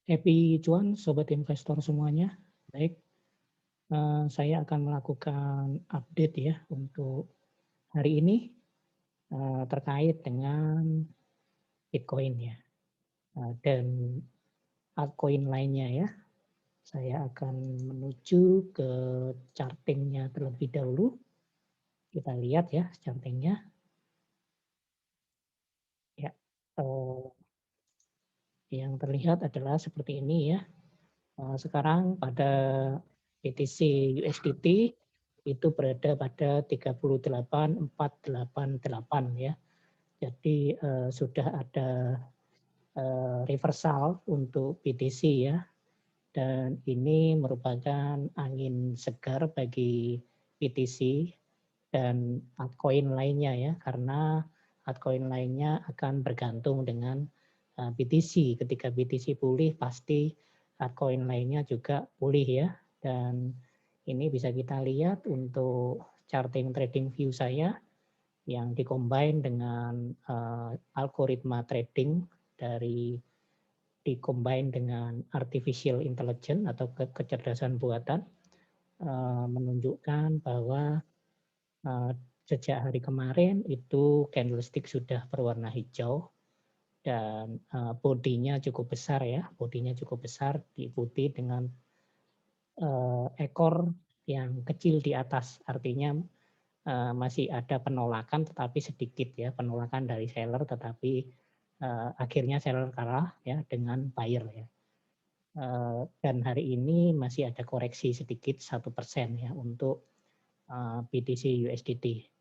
Happy cuan sobat investor semuanya. Baik, saya akan melakukan update ya untuk hari ini, terkait dengan Bitcoin ya, dan altcoin lainnya ya. Saya akan menuju ke charting-nya terlebih dahulu. Kita lihat ya charting-nya. Ya, yang terlihat adalah seperti ini ya. Sekarang pada BTC USDT itu berada pada 38.488 ya. Jadi sudah ada reversal untuk BTC ya. Dan ini merupakan angin segar bagi BTC dan altcoin lainnya ya, karena altcoin lainnya akan bergantung dengan BTC. Ketika BTC pulih pasti altcoin lainnya juga pulih ya. Dan ini bisa kita lihat untuk charting trading view saya yang dikombin dengan algoritma trading dari dikombin dengan artificial intelligence atau kecerdasan buatan, menunjukkan bahwa sejak hari kemarin itu candlestick sudah berwarna hijau dan bodinya cukup besar ya, bodinya cukup besar diikuti dengan ekor yang kecil di atas, artinya masih ada penolakan tetapi sedikit ya, penolakan dari seller tetapi akhirnya seller kalah ya dengan buyer ya. Dan hari ini masih ada koreksi sedikit 1% ya untuk BTC USDT.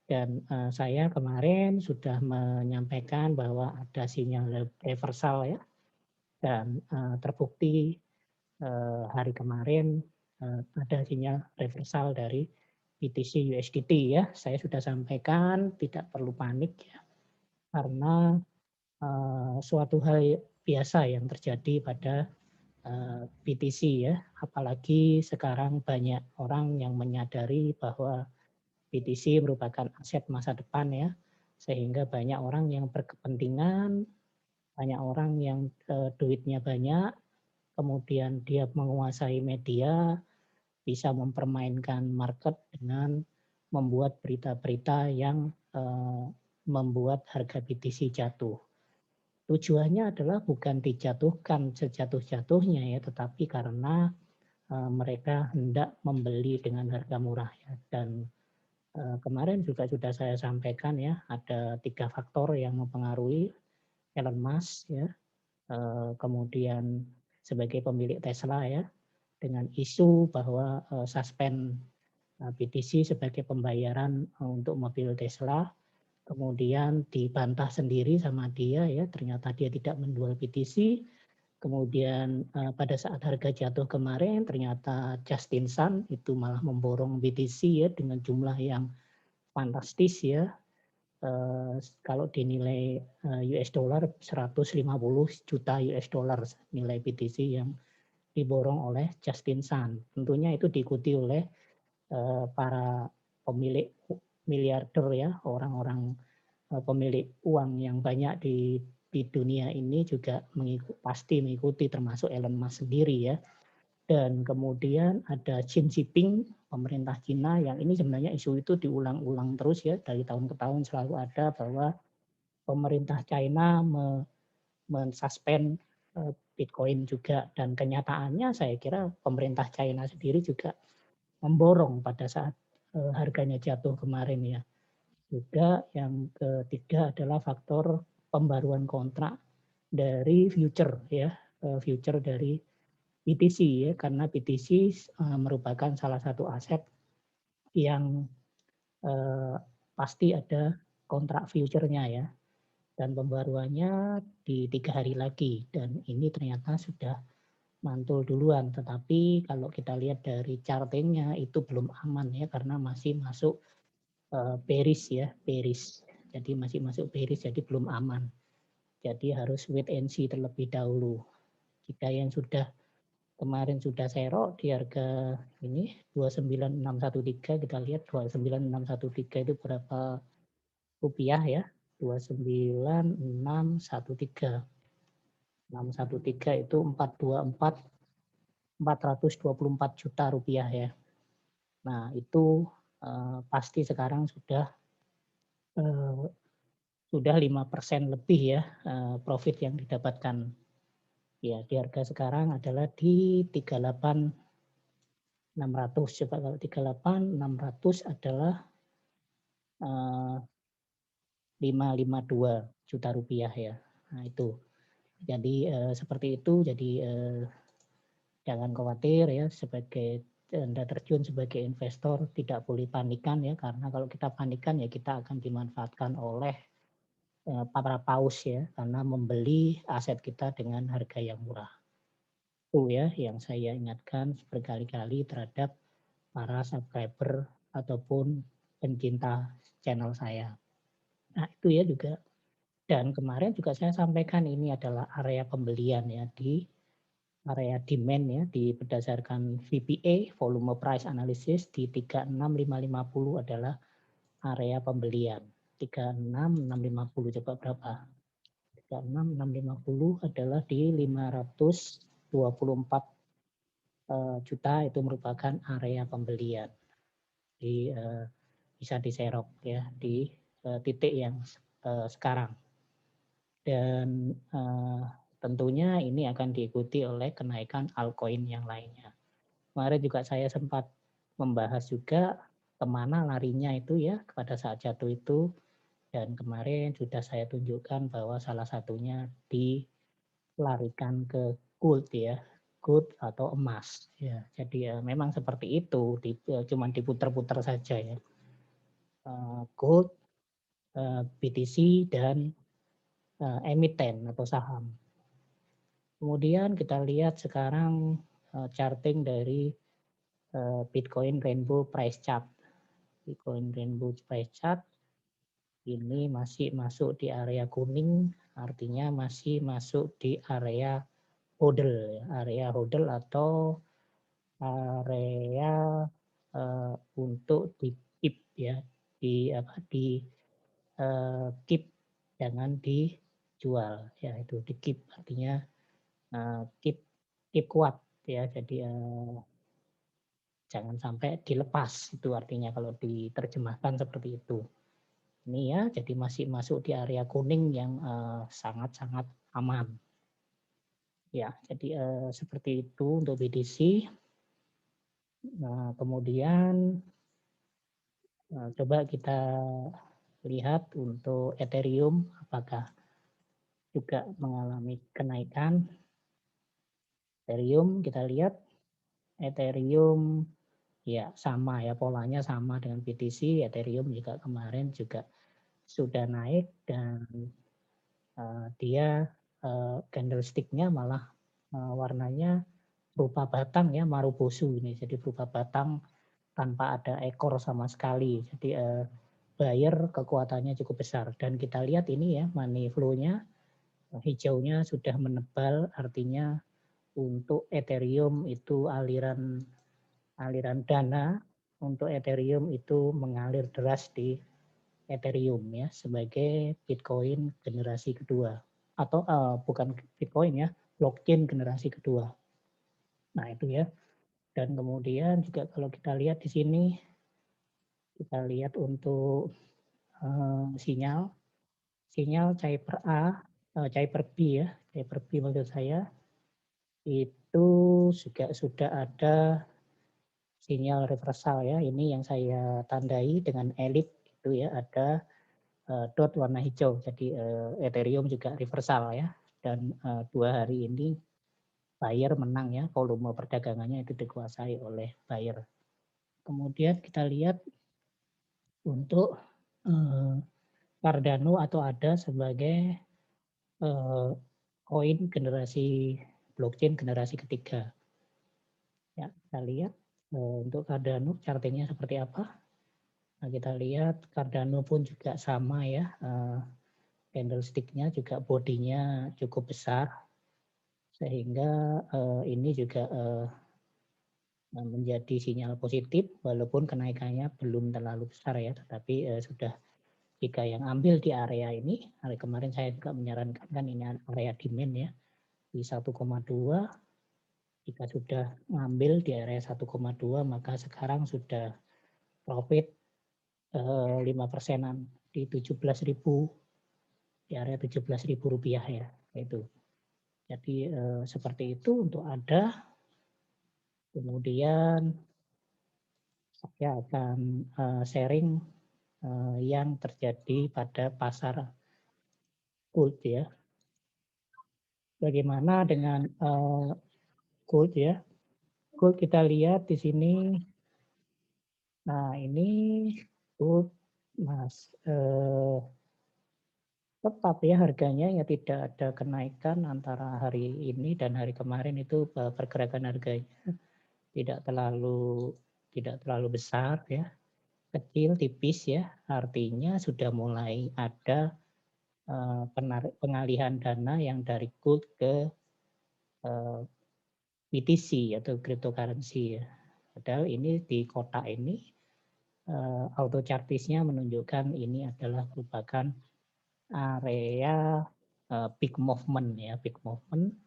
Dan saya kemarin sudah menyampaikan bahwa ada sinyal reversal ya, dan terbukti hari kemarin ada sinyal reversal dari BTC USDT ya. Saya sudah sampaikan tidak perlu panik ya, karena suatu hal biasa yang terjadi pada BTC ya, apalagi sekarang banyak orang yang menyadari bahwa BTC merupakan aset masa depan ya, sehingga banyak orang yang berkepentingan, banyak orang yang duitnya banyak, kemudian dia menguasai media, bisa mempermainkan market dengan membuat berita-berita yang membuat harga BTC jatuh. Tujuannya adalah bukan dijatuhkan sejatuh-jatuhnya ya, tetapi karena mereka hendak membeli dengan harga murah ya. Dan kemarin juga sudah saya sampaikan ya, ada 3 faktor yang mempengaruhi Elon Musk ya, kemudian sebagai pemilik Tesla ya, dengan isu bahwa suspend BTC sebagai pembayaran untuk mobil Tesla, kemudian dibantah sendiri sama dia ya, ternyata dia tidak menjual BTC. Kemudian pada saat harga jatuh kemarin ternyata Justin Sun itu malah memborong BTC ya dengan jumlah yang fantastis ya. Kalau dinilai US dollar 150 juta US dollar nilai BTC yang diborong oleh Justin Sun. Tentunya itu diikuti oleh para pemilik miliarder ya, orang-orang pemilik uang yang banyak di dunia ini juga pasti mengikuti, termasuk Elon Musk sendiri ya. Dan kemudian ada Xi Jinping, pemerintah Cina, yang ini sebenarnya isu itu diulang-ulang terus ya, dari tahun ke tahun selalu ada bahwa pemerintah China mensuspend Bitcoin juga, dan kenyataannya saya kira pemerintah China sendiri juga memborong pada saat harganya jatuh kemarin ya. Juga yang ketiga adalah faktor pembaruan kontrak dari future ya, future dari BTC ya, karena BTC merupakan salah satu aset yang pasti ada kontrak future-nya ya, dan pembaruannya di 3 hari lagi, dan ini ternyata sudah mantul duluan. Tetapi kalau kita lihat dari charting-nya itu belum aman ya, karena masih masuk bearish ya, bearish. Jadi masih masuk bearish, jadi belum aman. Jadi harus wait and see terlebih dahulu. Jika yang sudah kemarin sudah serok di harga ini 29613, kita lihat 29613 itu berapa rupiah ya, 29613. 613 itu 424 juta rupiah ya. Nah, itu pasti sekarang sudah 5% lebih ya profit yang didapatkan. Ya, di harga sekarang adalah di 38.600. Coba kalau 38.600 adalah 552 juta rupiah ya. Nah, itu. Jadi seperti itu. Jadi jangan khawatir ya, sebagai Anda terjun sebagai investor tidak boleh panikan ya, karena kalau kita panikan ya kita akan dimanfaatkan oleh para paus ya, karena membeli aset kita dengan harga yang murah. Itu ya yang saya ingatkan berkali-kali terhadap para subscriber ataupun pencinta channel saya. Nah, itu ya juga. Dan kemarin juga saya sampaikan ini adalah area pembelian ya, di area demand ya, berdasarkan VPA volume price analysis di 36550 adalah area pembelian. 36650 coba berapa? 36650 adalah di 524 juta, itu merupakan area pembelian. Di bisa diserok ya di titik yang sekarang. Dan tentunya ini akan diikuti oleh kenaikan altcoin yang lainnya. Kemarin juga saya sempat membahas juga kemana larinya itu ya pada saat jatuh itu, dan kemarin sudah saya tunjukkan bahwa salah satunya dilarikan ke gold ya, gold atau emas ya. Jadi memang seperti itu, cuman diputar-putar saja ya. Gold, BTC dan emiten atau saham. Kemudian kita lihat sekarang charting dari Bitcoin Rainbow Price Chart. Bitcoin Rainbow Price Chart ini masih masuk di area kuning, artinya masih masuk di area hodl, area hodl atau area untuk di keep ya, di keep, jangan dijual ya, itu di keep artinya keep kuat ya, jadi jangan sampai dilepas, itu artinya kalau diterjemahkan seperti itu. Ini ya, jadi masih masuk di area kuning yang sangat-sangat aman. Ya, jadi seperti itu untuk BTC. Nah, kemudian coba kita lihat untuk Ethereum, apakah juga mengalami kenaikan. Ethereum kita lihat, Ethereum ya sama ya, polanya sama dengan BTC. Ethereum juga kemarin juga sudah naik, dan dia candlestick-nya malah warnanya berupa batang ya, marubosu ini, jadi berupa batang tanpa ada ekor sama sekali. Jadi buyer kekuatannya cukup besar, dan kita lihat ini ya, money flow-nya hijaunya sudah menebal, artinya untuk Ethereum itu aliran dana untuk Ethereum itu mengalir deras di Ethereum ya, sebagai Bitcoin generasi kedua, atau bukan Bitcoin ya, blockchain generasi kedua. Nah, itu ya. Dan kemudian juga kalau kita lihat di sini, kita lihat untuk sinyal Cypher A, Cypher B ya, Cypher B maksud saya, itu juga sudah ada sinyal reversal ya. Ini yang saya tandai dengan elip itu ya, ada dot warna hijau. Jadi Ethereum juga reversal ya. Dan 2 hari ini buyer menang ya, volume perdagangannya itu dikuasai oleh buyer. Kemudian kita lihat untuk Cardano atau ADA sebagai koin generasi blockchain generasi ketiga. Ya, kita lihat untuk Cardano chartingnya seperti apa. Nah, kita lihat Cardano pun juga sama ya, candlestick-nya juga bodinya cukup besar, sehingga ini juga menjadi sinyal positif, walaupun kenaikannya belum terlalu besar ya, tetapi sudah, jika yang ambil di area ini, hari kemarin saya juga menyarankan kan ini area demand ya, di 1,2. Jika sudah ngambil di area 1,2 maka sekarang sudah profit 5%-an di 17.000, di area 17.000 rupiah ya itu. Jadi seperti itu untuk Anda. Kemudian saya akan sharing yang terjadi pada pasar gold ya. Bagaimana dengan gold ya? Gold kita lihat di sini. Nah ini gold mas tetap ya harganya ya tidak ada kenaikan antara hari ini dan hari kemarin. Itu pergerakan harganya tidak terlalu besar ya, kecil tipis ya, artinya sudah mulai ada pengalihan dana yang dari gold ke BTC atau cryptocurrency ya. Padahal ini di kotak ini auto chartisnya menunjukkan ini adalah merupakan area big movement ya, big movement.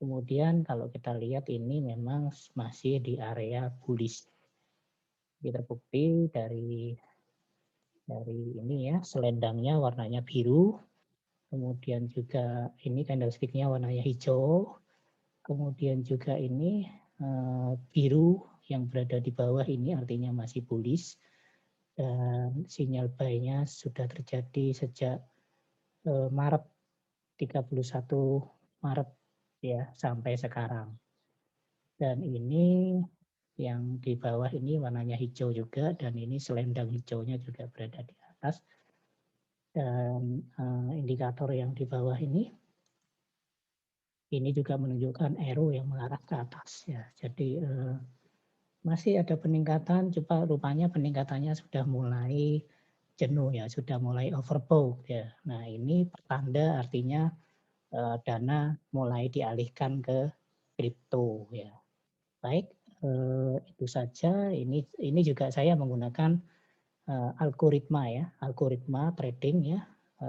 Kemudian kalau kita lihat ini memang masih di area bullish. Kita bukti dari ini ya, selendangnya warnanya biru. Kemudian juga ini candlestick-nya warnanya hijau. Kemudian juga ini biru yang berada di bawah ini artinya masih bullish. Dan sinyal buy-nya sudah terjadi sejak Maret 31 Maret ya sampai sekarang. Dan ini yang di bawah ini warnanya hijau juga dan ini selendang hijaunya juga berada di atas. Dan indikator yang di bawah ini juga menunjukkan arrow yang mengarah ke atas ya. Jadi masih ada peningkatan, coba rupanya peningkatannya sudah mulai jenuh ya, sudah mulai overbought ya. Nah ini pertanda artinya dana mulai dialihkan ke kripto ya. Baik, itu saja. Ini juga saya menggunakan algoritma ya, algoritma trading ya,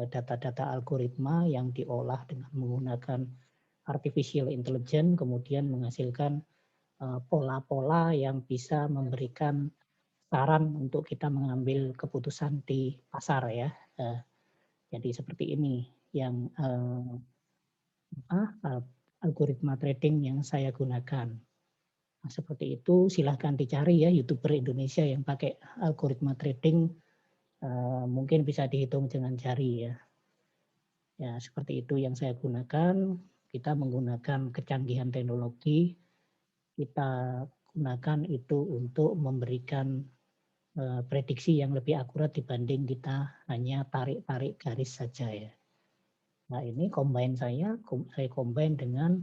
data-data algoritma yang diolah dengan menggunakan artificial intelligence, kemudian menghasilkan pola-pola yang bisa memberikan saran untuk kita mengambil keputusan di pasar ya. Jadi seperti ini yang algoritma trading yang saya gunakan. Nah, seperti itu silahkan dicari ya YouTuber Indonesia yang pakai algoritma trading, mungkin bisa dihitung dengan jari ya. Ya seperti itu yang saya gunakan. Kita menggunakan kecanggihan teknologi, kita gunakan itu untuk memberikan prediksi yang lebih akurat dibanding kita hanya tarik-tarik garis saja ya. Nah ini combine saya combine dengan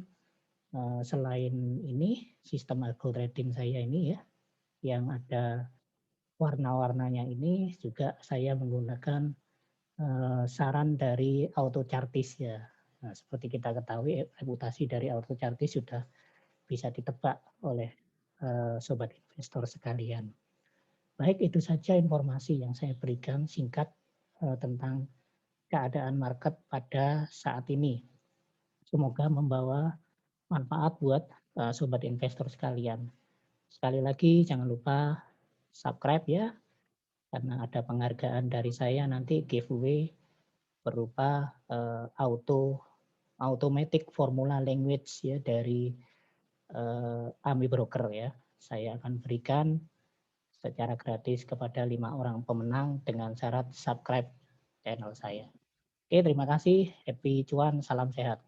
selain ini sistem algo trading saya ini ya, yang ada warna-warnanya ini juga saya menggunakan saran dari auto chartis ya. Nah, seperti kita ketahui reputasi dari auto chartis sudah bisa ditebak oleh sobat investor sekalian. Baik, itu saja informasi yang saya berikan singkat tentang keadaan market pada saat ini. Semoga membawa manfaat buat sobat investor sekalian. Sekali lagi jangan lupa subscribe ya, karena ada penghargaan dari saya nanti giveaway berupa automatic formula language ya dari AMI Broker ya. Saya akan berikan secara gratis kepada 5 orang pemenang dengan syarat subscribe channel saya. Oke, terima kasih. Happy cuan, salam sehat.